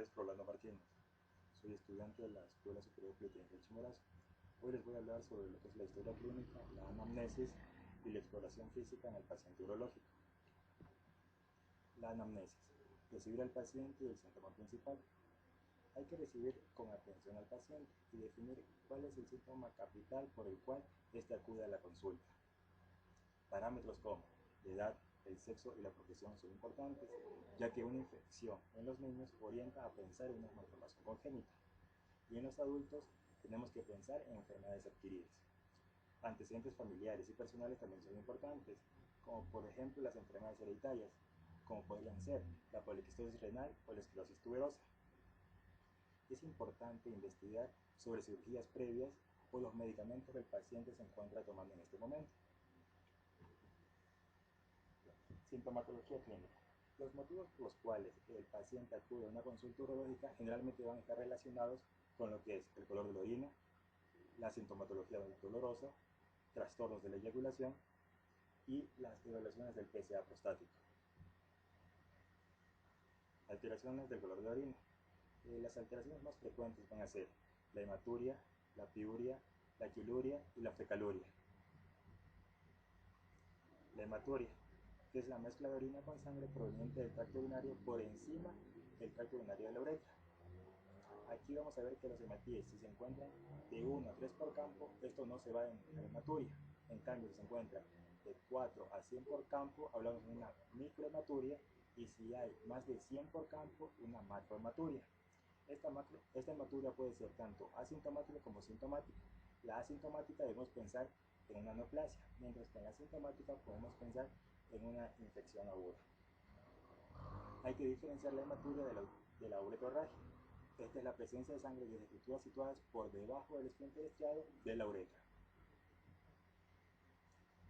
tardes, Rolando Martínez. Soy estudiante de la Escuela Superior Politécnica del Chimborazo. Hoy les voy a hablar sobre lo que es la historia clínica, la anamnesis y la exploración física en el paciente urológico. La anamnesis. Recibir al paciente y el síntoma principal. Hay que recibir con atención al paciente y definir cuál es el síntoma capital por el cual éste acude a la consulta. Parámetros como la edad, el sexo y la profesión son importantes, ya que una infección en los niños orienta a pensar en una malformación congénita, y en los adultos tenemos que pensar en enfermedades adquiridas. Antecedentes familiares y personales también son importantes, como por ejemplo las enfermedades hereditarias, como podrían ser la poliquistosis renal o la esclerosis tuberosa. Es importante investigar sobre cirugías previas o los medicamentos que el paciente se encuentra tomando en este momento. Sintomatología clínica. Los motivos por los cuales el paciente acude a una consulta urológica generalmente van a estar relacionados con lo que es el color de la orina, la sintomatología dolorosa, trastornos de la eyaculación y las evaluaciones del PSA prostático. Alteraciones del color de la orina. Las alteraciones más frecuentes van a ser la hematuria, la piuria, la quiluria y la fecaluria. La hematuria, que es la mezcla de orina con sangre proveniente del tracto urinario por encima del tracto urinario de la uretra. Aquí vamos a ver que los hematíes, si se encuentran de 1 a 3 por campo, esto no se va en la hematuria. En cambio, si se encuentra de 4 a 100 por campo, hablamos de una microhematuria, y si hay más de 100 por campo, una macrohematuria. Esta hematuria puede ser tanto asintomática como sintomática. La asintomática debemos pensar en una neoplasia, mientras que en la asintomática podemos pensar en una infección aguda. Hay que diferenciar la hematuria de la uretrorragia. Esta es la presencia de sangre desde estructuras situadas por debajo del esfínter estriado de la uretra.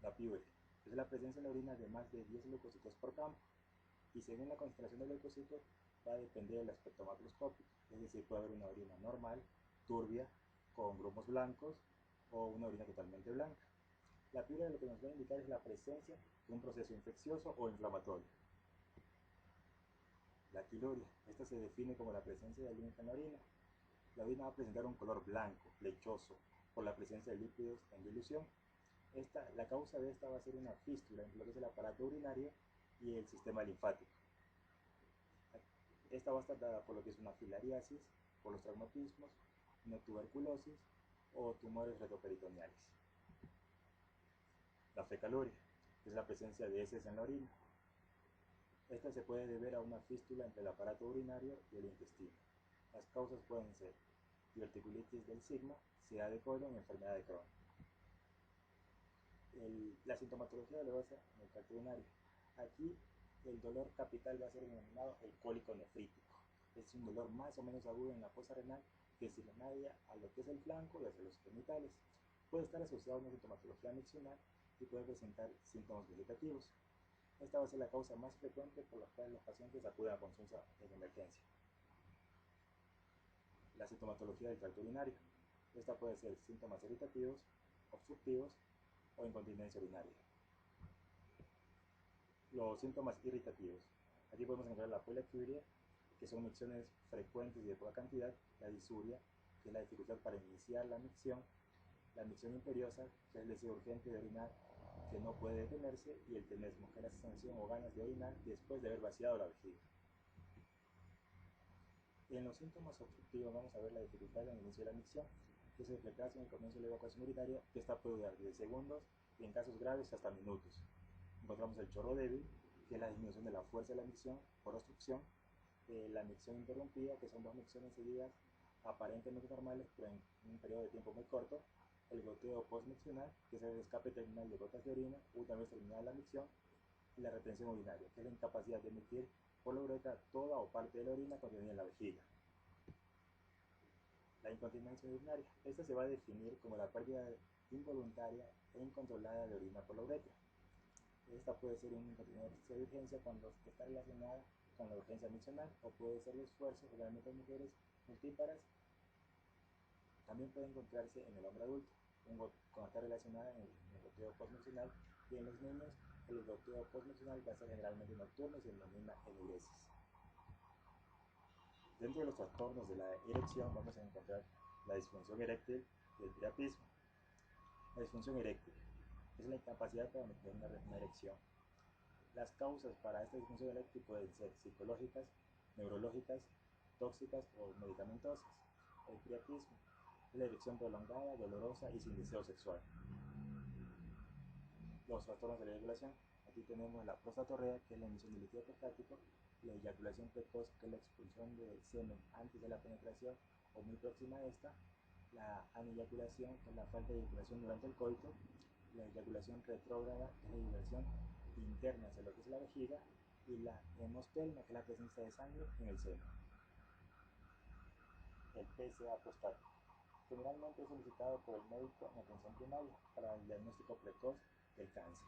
La piuria es la presencia en la orina de más de 10 leucocitos por campo, y según la concentración de leucocitos va a depender del aspecto macroscópico, es decir, puede haber una orina normal, turbia, con grumos blancos, o una orina totalmente blanca. La piuria lo que nos va a indicar es la presencia de un proceso infeccioso o inflamatorio. La quiluria, esta se define como la presencia de líquido en la orina. La orina va a presentar un color blanco, lechoso, por la presencia de líquidos en dilución. La causa de esta va a ser una fístula entre lo que es el aparato urinario y el sistema linfático. Esta va a estar dada por lo que es una filariasis, por los traumatismos, una tuberculosis o tumores retroperitoneales. La fecaluria es la presencia de heces en la orina. Esta se puede deber a una fístula entre el aparato urinario y el intestino. Las causas pueden ser diverticulitis del sigma, SIDA de colon y enfermedad de Crohn. La sintomatología dolorosa en el tracto urinario. Aquí el dolor capital va a ser denominado el cólico nefrítico. Es un dolor más o menos agudo en la fosa renal que se irradia a lo que es el flanco y hacia los genitales. Puede estar asociado a una sintomatología miccional y puede presentar síntomas vegetativos. Esta va a ser la causa más frecuente por la cual los pacientes acuden a consulta en emergencia. La sintomatología del tracto urinario. Esta puede ser síntomas irritativos, obstructivos o incontinencia urinaria. Los síntomas irritativos. Aquí podemos encontrar la poliaquiuria, que son micciones frecuentes y de poca cantidad, la disuria, que es la dificultad para iniciar la micción imperiosa, que es el deseo urgente de orinar que no puede detenerse, y el tenesmo, que es la sensación o ganas de orinar después de haber vaciado la vejiga. En los síntomas obstructivos vamos a ver la dificultad en el inicio de la micción, que es el retraso en el comienzo de la evacuación urinaria, que esta puede durar desde segundos y en casos graves hasta minutos. Encontramos el chorro débil, que es la disminución de la fuerza de la micción por obstrucción, la micción interrumpida, que son dos micciones seguidas aparentemente normales pero en un periodo de tiempo muy corto, el goteo postmiccional, que es el escape terminal de gotas de orina una vez terminada la micción, y la retención urinaria, que es la incapacidad de emitir por la uretra toda o parte de la orina contenida en la vejiga. La incontinencia urinaria, esta se va a definir como la pérdida involuntaria e incontrolada de orina por la uretra. Esta puede ser una incontinencia de urgencia cuando está relacionada con la urgencia miccional, o puede ser de esfuerzo, generalmente en mujeres multíparas. También puede encontrarse en el hombre adulto, cuando está relacionada en el goteo postmiccional, y en los niños el goteo postmiccional va a ser generalmente nocturno y se denomina enuresis. Dentro de los trastornos de la erección vamos a encontrar la disfunción eréctil y el priapismo. La disfunción eréctil es la incapacidad para mantener una erección. Las causas para esta disfunción eréctil pueden ser psicológicas, neurológicas, tóxicas o medicamentosas. El priapismo es la erección prolongada, dolorosa y sin deseo sexual. Los trastornos de la eyaculación. Aquí tenemos la prostatorrea, que es la emisión de líquido prostático, la eyaculación precoz, que es la expulsión de semen antes de la penetración o muy próxima a esta, la aneyaculación, que es la falta de eyaculación durante el coito, la eyaculación retrógrada, que es la eyaculación interna hacia lo que es la vejiga, y la hemosperma, que es la presencia de sangre en el seno. El PSA prostático. Generalmente es solicitado por el médico en atención primaria para el diagnóstico precoz del cáncer.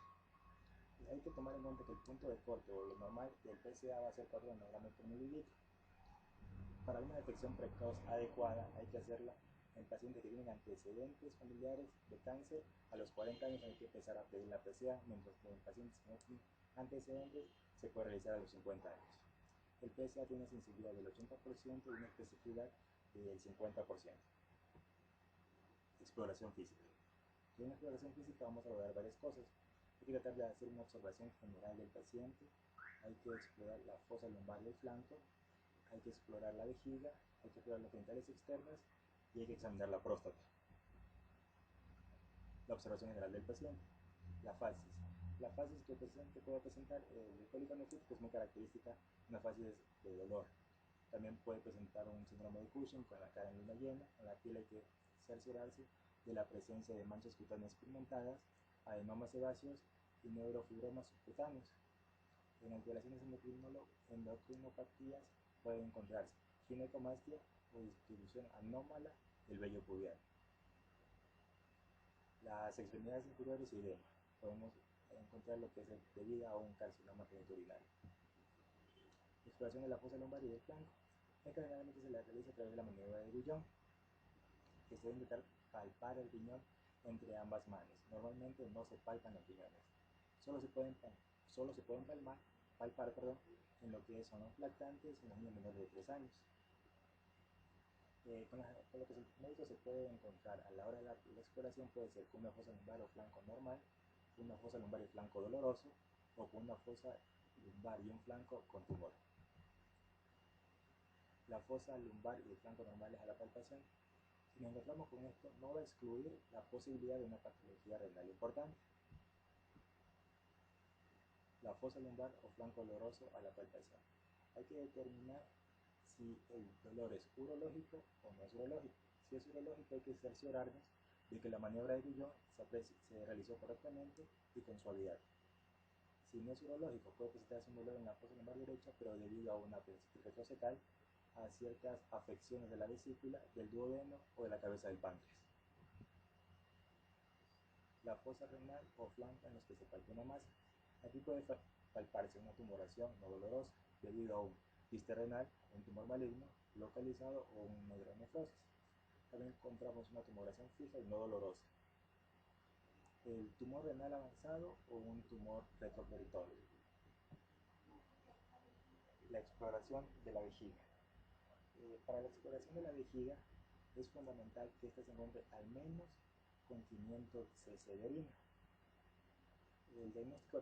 Hay que tomar en cuenta que el punto de corte o lo normal del PSA va a ser 4 nanogramos por mililitro. Para una detección precoz adecuada hay que hacerla en pacientes que tienen antecedentes familiares de cáncer. A los 40 años hay que empezar a pedir la PSA, mientras que en pacientes que no tienen antecedentes se puede realizar a los 50 años. El PSA tiene una sensibilidad del 80% y una especificidad del 50%. Exploración física. En una exploración física vamos a lograr varias cosas. Hay que tratar de hacer una observación general del paciente, hay que explorar la fosa lumbar del flanco, hay que explorar la vejiga, hay que explorar los genitales externos y hay que examinar la próstata. La observación general del paciente. La fasis. La fasis que el paciente puede presentar, el cólico nefrítico, que es muy característica, una fasis de dolor. También puede presentar un síndrome de Cushing con la cara en luna llena. En la piel hay que cerciorarse de la presencia de manchas cutáneas pigmentadas, adenomas sebáceos y neurofibromas subcutáneos. En alteraciones endocrinopatías pueden encontrarse ginecomastia o distribución anómala del vello pubiano. Las extremidades inferiores y edema. Podemos encontrar lo que es debido a un carcinoma genitourinario. Exploración de la fosa lumbar y del flanco. Esta generalmente se la realiza a través de la maniobra de Guillón, que se debe intentar palpar el riñón entre ambas manos. Normalmente no se palpan los riñones. Solo se pueden palpar en lo que son los lactantes y los niños menores de 3 años. Con lo que el médico se puede encontrar a la hora de la exploración puede ser con una fosa lumbar o flanco normal, con una fosa lumbar y flanco doloroso, o con una fosa lumbar y un flanco con tumor. La fosa lumbar y el flanco normales a la palpación. Si nos encontramos con esto, no va a excluir la posibilidad de una patología renal importante. La fosa lumbar o flanco doloroso a la palpación. Hay que determinar si el dolor es urológico o no es urológico. Si es urológico hay que cerciorarnos de que la maniobra de Guillón se realizó correctamente y con suavidad. Si no es urológico puede presentarse un dolor en la fosa lumbar derecha, pero debido a una apendicitis retrocecal, a ciertas afecciones de la vesícula, del duodeno o de la cabeza del páncreas. La fosa renal o flanco en los que se palpa una masa. Aquí puede palparse una tumoración no dolorosa debido a un quiste renal, un tumor maligno localizado o una hidronefrosis. También encontramos una tumoración fija y no dolorosa. El tumor renal avanzado o un tumor retroperitoneal. La exploración de la vejiga. Para la exploración de la vejiga es fundamental que ésta se encuentre al menos con 500 cc de orina. El diagnóstico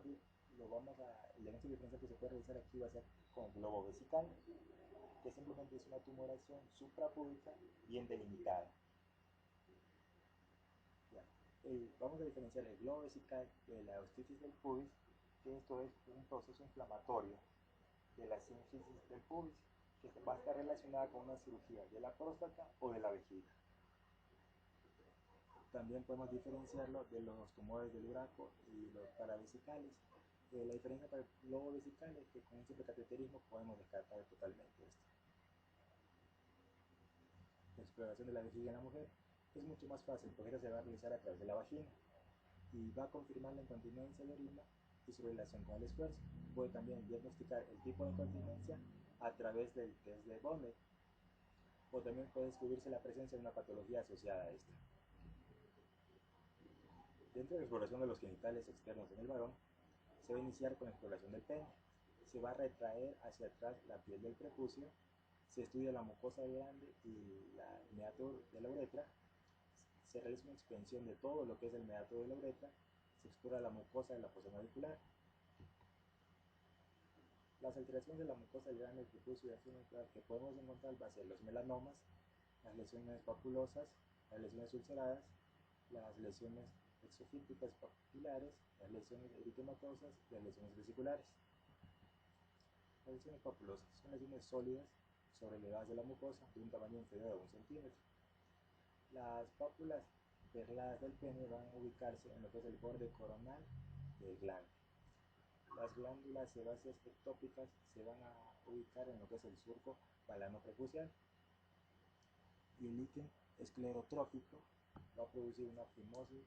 diferencial que se puede realizar aquí va a ser con globo vesical, que simplemente es una tumoración suprapúbica bien delimitada. Vamos a diferenciar el globo vesical de la ostitis del pubis, que esto es un proceso inflamatorio de la sínfisis del pubis, que va a estar relacionada con una cirugía de la próstata o de la vejiga. También podemos diferenciarlo de los tumores del uraco y los paravesicales. La diferencia para el globo vesical es que con un simple cateterismo podemos descartar totalmente esto. La exploración de la vejiga en la mujer es mucho más fácil porque esta se va a realizar a través de la vagina y va a confirmar la incontinencia de orina y su relación con el esfuerzo. Puede también diagnosticar el tipo de incontinencia a través del test de Bonney, o también puede descubrirse la presencia de una patología asociada a esta. Dentro de la exploración de los genitales externos en el varón, se va a iniciar con la exploración del pene. Se va a retraer hacia atrás la piel del prepucio, Se estudia la mucosa grande y el meato de la uretra, se realiza una expansión de todo lo que es el meato de la uretra, se explora la mucosa de la fosa navicular. Las alteraciones de la mucosa grande del prepucio y genital que podemos encontrar va a ser los melanomas, las lesiones papulosas, las lesiones ulceradas, las lesiones exofíticas papilares, las lesiones eritematosas y las lesiones vesiculares. Las lesiones papulosas son lesiones sólidas sobrelevadas de la mucosa de un tamaño inferior a 1 centímetro. Las pápulas perladas del pene van a ubicarse en lo que es el borde coronal del glande. Las glándulas sebáceas ectópicas se van a ubicar en lo que es el surco balano-prepucial. Y el líquen esclerotrófico va a producir una fimosis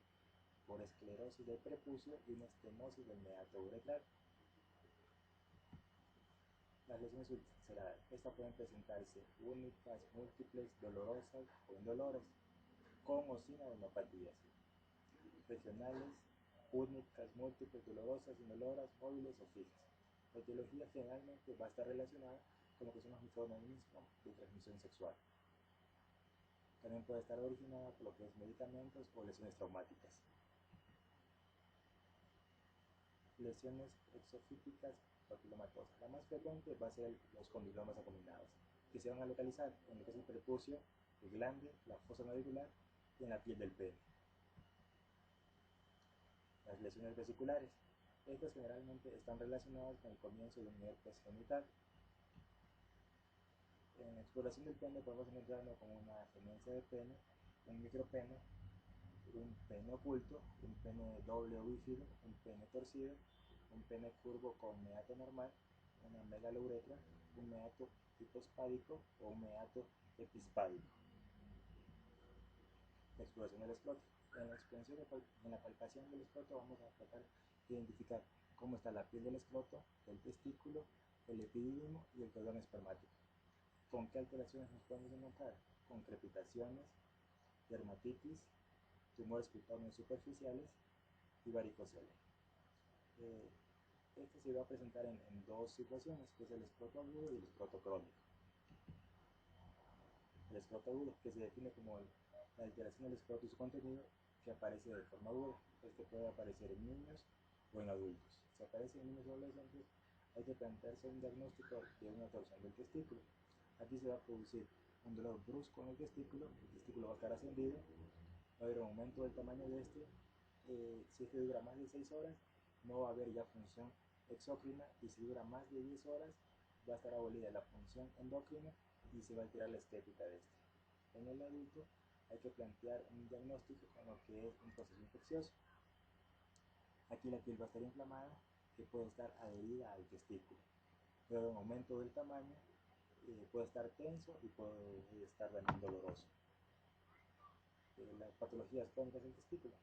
por esclerosis del prepucio y una estenosis del meato uretral. Las lesiones ulceradas, estas pueden presentarse únicas, múltiples, dolorosas o indoloras, con o sin adenopatías. Regionales, únicas, múltiples, dolorosas, indoloras, móviles o fijas. La etiología generalmente va a estar relacionada con lo que son los microorganismos de transmisión sexual. También puede estar originada por lo que es medicamentos o lesiones traumáticas. Lesiones exofíticas papilomatosas. La más frecuente va a ser los condilomas acuminados, que se van a localizar en lo que es el prepucio, el glande, la fosa navicular y en la piel del pene. Las lesiones vesiculares. Estas generalmente están relacionadas con el comienzo de un herpes genital. En la exploración del pene podemos encontrarnos con una gemencia de pene, un micropene, un pene oculto, un pene doble o bífido, un pene torcido, un pene curvo con meato normal, una megalouretra, un meato hipospádico o un meato epispádico. La exploración del escroto. En la palpación del escroto vamos a tratar de identificar cómo está la piel del escroto, el testículo, el epidídimo y el cordón espermático. ¿Con qué alteraciones nos podemos encontrar? Con crepitaciones, dermatitis, tumores cutáneos superficiales y varicocele. Este se va a presentar en dos situaciones, que es el escroto agudo y el escroto crónico. El escroto agudo, que se define como la alteración del escroto y su contenido, que aparece de forma aguda. Este puede aparecer en niños o en adultos. Si aparece en niños o adolescentes, hay que plantearse un diagnóstico de una torsión del testículo. Aquí se va a producir un dolor brusco en el testículo va a estar ascendido, va a haber un aumento del tamaño de este. Si este dura más de 6 horas, no va a haber ya función exócrina, y si dura más de 10 horas, va a estar abolida la función endocrina y se va a alterar la estética de este. En el adulto hay que plantear un diagnóstico con lo que es un proceso infeccioso. Aquí la piel va a estar inflamada, que puede estar adherida al testículo. Puede haber un aumento del tamaño, puede estar tenso y puede estar también doloroso. Las patologías crónicas del testículo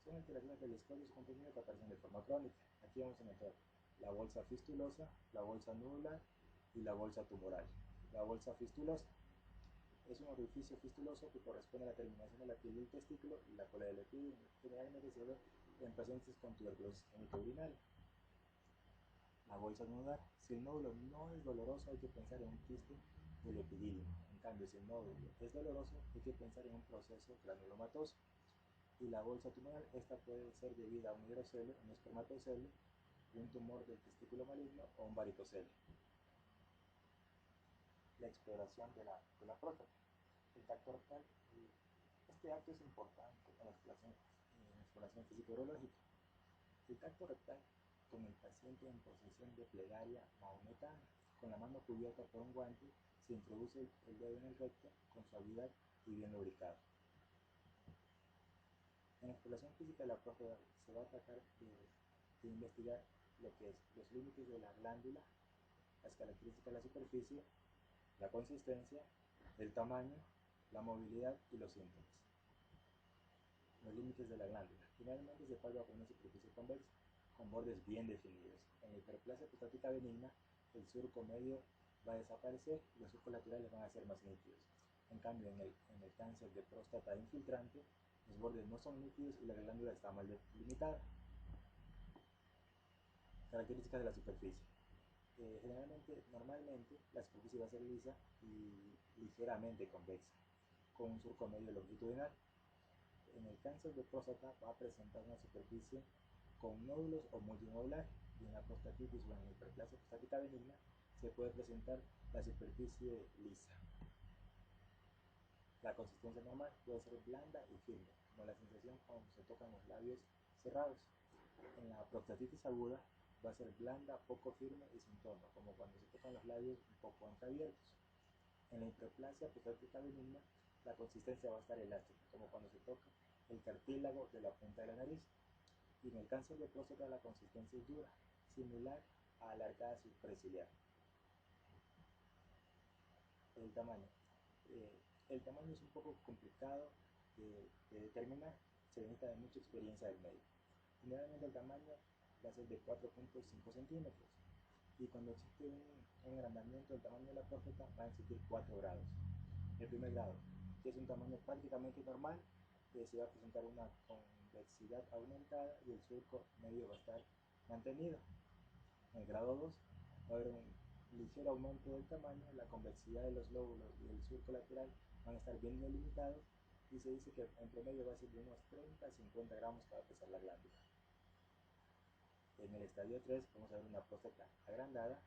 son alteraciones del escroto y su contenido que aparecen de forma crónica. Aquí vamos a encontrar la bolsa fistulosa, la bolsa nodular y la bolsa tumoral. La bolsa fistulosa es un orificio fistuloso que corresponde a la terminación de la piel del testículo y la cola del epidídimo. Generalmente se ve en pacientes con tuberculosis genitourinaria. La bolsa nodular. Si el nódulo no es doloroso, hay que pensar en un quiste del epidídimo. En cambio, si el nódulo es doloroso, hay que pensar en un proceso granulomatoso. Y la bolsa tumoral, esta puede ser debida a un hidrocele, un espermatocele, un tumor del testículo maligno o un varicocele. La exploración de la próstata. El tacto rectal. Este acto es importante en la exploración físico-urológica. El tacto rectal con el paciente en posición de plegaria maometana, con la mano cubierta por un guante, se introduce el dedo en el recto con suavidad y bien lubricado. En la exploración física de la próstata se va a tratar de investigar lo que es los límites de la glándula, las características de la superficie, la consistencia, el tamaño, la movilidad y los síntomas. Los límites de la glándula. Generalmente se palpa con una superficie convexa, con bordes bien definidos. En la hiperplasia prostática benigna, el surco medio va a desaparecer y los surcos laterales van a ser más nítidos. En cambio, en el cáncer de próstata infiltrante, los bordes no son nítidos y la glándula está mal delimitada. Características de la superficie. Normalmente, la superficie va a ser lisa y ligeramente convexa, con un surco medio longitudinal. En el cáncer de próstata va a presentar una superficie con nódulos o multinodular, y en la prostatitis o en la hiperplasia prostática benigna se puede presentar la superficie lisa. La consistencia normal puede ser blanda y firme, como la sensación cuando se tocan los labios cerrados. En la prostatitis aguda va a ser blanda, poco firme y sin tono, como cuando se tocan los labios un poco entreabiertos. En la hiperplasia prostática benigna, la consistencia va a estar elástica, como cuando se toca el cartílago de la punta de la nariz. Y en el cáncer de próstata la consistencia es dura, similar a la arcada superciliar. El tamaño. El tamaño es un poco complicado de determinar, se necesita de mucha experiencia del médico. Generalmente el tamaño va a ser de 4.5 centímetros, y cuando existe un agrandamiento del tamaño de la próstata van a existir 4 grados. El primer grado, que es un tamaño prácticamente normal, se va a presentar una convexidad aumentada y el surco medio va a estar mantenido. En el grado 2 va a haber un ligero aumento del tamaño, la convexidad de los lóbulos y el surco lateral van a estar bien delimitados, y se dice que en promedio va a ser de unos 30 a 50 gramos que va a pesar la glándula. En el estadio 3 vamos a ver una próstata agrandada,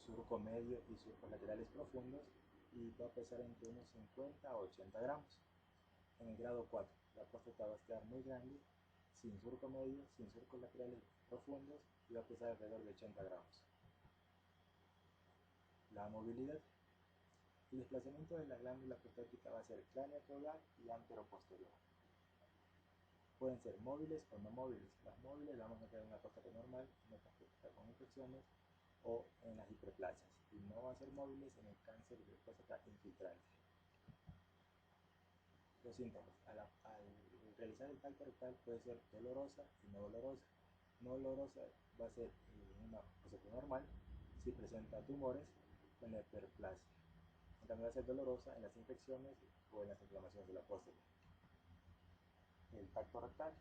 surco medio y surcos laterales profundos, y va a pesar entre unos 50 a 80 gramos. En el grado 4, la próstata va a estar muy grande, sin surco medio, sin surcos laterales profundos, y va a pesar alrededor de 80 gramos. La movilidad. El desplazamiento de la glándula prostática va a ser cráneo-caudal y antero-posterior. Pueden ser móviles o no móviles. Las móviles las vamos a tener en una próstata normal, en una próstata con infecciones o en las hiperplasias, y no van a ser móviles en el cáncer de próstata infiltrante. Los síntomas. Al realizar el tacto rectal puede ser dolorosa y no dolorosa. No dolorosa va a ser una próstata normal si presenta tumores o en la hiperplasia. También va a ser dolorosa en las infecciones o en las inflamaciones de la próstata. El tacto rectal.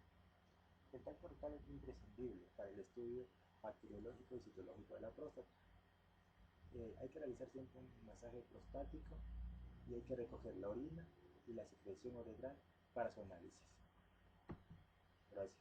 El tacto rectal es imprescindible para el estudio bacteriológico y citológico de la próstata. Hay que realizar siempre un masaje prostático, y hay que recoger la orina y la secreción uretral para su análisis. Gracias.